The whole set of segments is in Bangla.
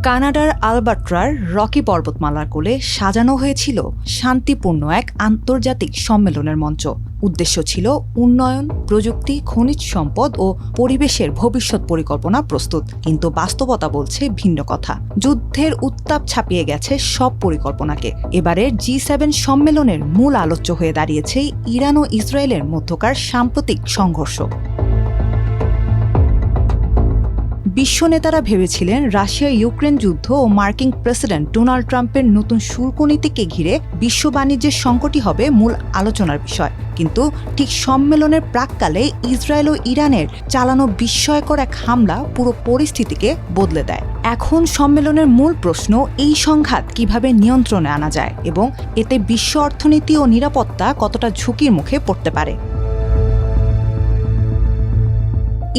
কানাডার আলবার্টার রকি পর্বতমালার কোলে সাজানো হয়েছিল শান্তিপূর্ণ এক আন্তর্জাতিক সম্মেলনের মঞ্চ। উদ্দেশ্য ছিল উন্নয়ন, প্রযুক্তি, খনিজ সম্পদ ও পরিবেশের ভবিষ্যৎ পরিকল্পনা প্রস্তুত। কিন্তু বাস্তবতা বলছে ভিন্ন কথা। যুদ্ধের উত্তাপ ছাপিয়ে গেছে সব পরিকল্পনাকে। এবারের G7 সম্মেলনের মূল আলোচ্য হয়ে দাঁড়িয়েছে ইরান ও ইসরায়েলের মধ্যকার সাম্প্রতিক সংঘর্ষ। বিশ্ব নেতারা ভেবেছিলেন রাশিয়া ইউক্রেন যুদ্ধ ও মার্কিন প্রেসিডেন্ট ডোনাল্ড ট্রাম্পের নতুন শুল্ক নীতিকে ঘিরে বিশ্ব বাণিজ্যের সংকটই হবে মূল আলোচনার বিষয়। কিন্তু ঠিক সম্মেলনের প্রাক্কালে ইসরায়েল ও ইরানের চালানো বিস্ময়কর এক হামলা পুরো পরিস্থিতিকে বদলে দেয়। এখন সম্মেলনের মূল প্রশ্ন, এই সংঘাত কিভাবে নিয়ন্ত্রণে আনা যায় এবং এতে বিশ্ব অর্থনীতি ও নিরাপত্তা কতটা ঝুঁকির মুখে পড়তে পারে।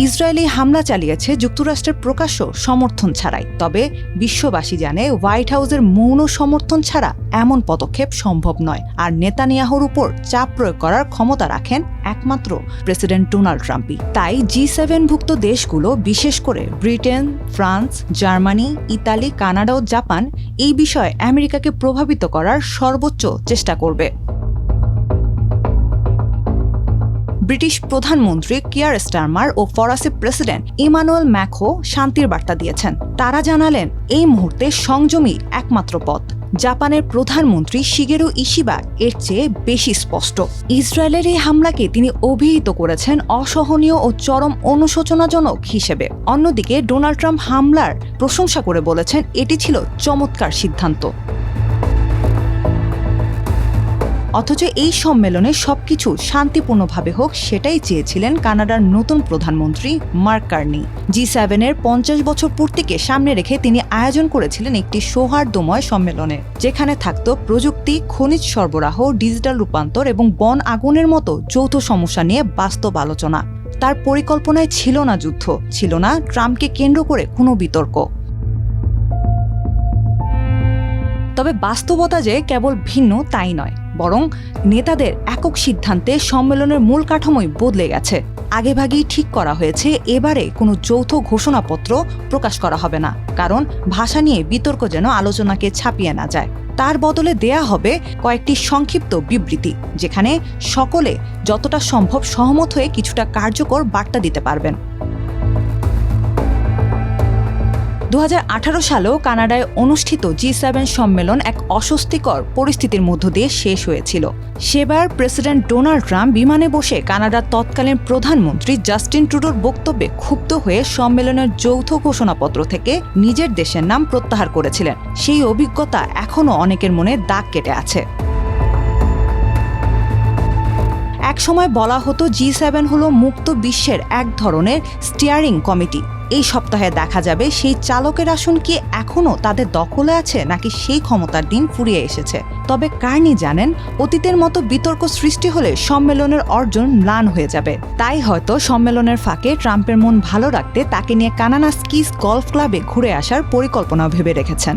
ইসরায়েলি হামলা চালিয়েছে যুক্তরাষ্ট্রের প্রকাশ্য সমর্থন ছাড়াই। তবে বিশ্ববাসী জানে হোয়াইট হাউসের মৌন সমর্থন ছাড়া এমন পদক্ষেপ সম্ভব নয়। আর নেতানিয়াহুর উপর চাপ প্রয়োগ করার ক্ষমতা রাখেন একমাত্র প্রেসিডেন্ট ডোনাল্ড ট্রাম্পই। তাই G7ভুক্ত দেশগুলো, বিশেষ করে Britain, France, Germany, Italy, Canada ও জাপান এই বিষয়ে আমেরিকাকে প্রভাবিত করার সর্বোচ্চ চেষ্টা করবে। ব্রিটিশ প্রধানমন্ত্রী কিয়ার স্টারমার ও ফরাসি প্রেসিডেন্ট ইমানুয়েল ম্যাক্রো শান্তির বার্তা দিয়েছেন। তারা জানালেন এই মুহূর্তে সংযমই একমাত্র পথ। জাপানের প্রধানমন্ত্রী শিগেরু ইশিবা এর চেয়ে বেশি স্পষ্ট। ইসরায়েলের এই হামলাকে তিনি অভিহিত করেছেন অসহনীয় ও চরম অনুশোচনাজনক হিসেবে। অন্যদিকে ডোনাল্ড ট্রাম্প হামলার প্রশংসা করে বলেছেন এটি ছিল চমৎকার সিদ্ধান্ত। অথচ এই সম্মেলনে সবকিছু শান্তিপূর্ণভাবে হোক সেটাই চেয়েছিলেন কানাডার নতুন প্রধানমন্ত্রী মার্ক কার্নি। G7-এর 50 বছর পূর্তিকে সামনে রেখে তিনি আয়োজন করেছিলেন একটি সৌহার্দ্যময় সম্মেলনে, যেখানে থাকত প্রযুক্তি, খনিজ সরবরাহ, ডিজিটাল রূপান্তর এবং বন আগুনের মতো যৌথ সমস্যা নিয়ে বাস্তব আলোচনা। তার পরিকল্পনায় ছিল না যুদ্ধ, ছিল না ট্রাম্পকে কেন্দ্র করে কোনো বিতর্ক। তবে বাস্তবতা যে কেবল ভিন্ন তাই নয়, বরং নেতাদের একক সিদ্ধান্তে সম্মেলনের মূল কাঠামোই বদলে গেছে। আগেভাগেই ঠিক করা হয়েছে এবারে কোনো যৌথ ঘোষণাপত্র প্রকাশ করা হবে না, কারণ ভাষা নিয়ে বিতর্ক যেন আলোচনাকে ছাপিয়ে না যায়। তার বদলে দেয়া হবে কয়েকটি সংক্ষিপ্ত বিবৃতি, যেখানে সকলে যতটা সম্ভব সহমত হয়ে কিছুটা কার্যকর বার্তা দিতে পারবেন। 2018 সালেও কানাডায় অনুষ্ঠিত G7 সম্মেলন এক অস্বস্তিকর পরিস্থিতির মধ্য দিয়ে শেষ হয়েছিল। সেবার প্রেসিডেন্ট ডোনাল্ড ট্রাম্প বিমানে বসে কানাডার তৎকালীন প্রধানমন্ত্রী জাস্টিন ট্রুডোর বক্তব্যে ক্ষুব্ধ হয়ে সম্মেলনের যৌথ ঘোষণাপত্র থেকে নিজের দেশের নাম প্রত্যাহার করেছিলেন। সেই অভিজ্ঞতা এখনও অনেকের মনে দাগ কেটে আছে। একসময় বলা হতো G7 হলো মুক্ত বিশ্বের এক ধরনের স্টিয়ারিং কমিটি। এই সপ্তাহে দেখা যাবে সেই চালকের আসন কি এখনও তাদের দখলে আছে নাকি সেই ক্ষমতার দিন ফুরিয়ে এসেছে। তবে কার্নি জানেন, অতীতের মতো বিতর্ক সৃষ্টি হলে সম্মেলনের অর্জন ম্লান হয়ে যাবে। তাই হয়তো সম্মেলনের ফাঁকে ট্রাম্পের মন ভালো রাখতে তাকে নিয়ে কানানাস্কিস গলফ ক্লাবে ঘুরে আসার পরিকল্পনা ভেবে রেখেছেন।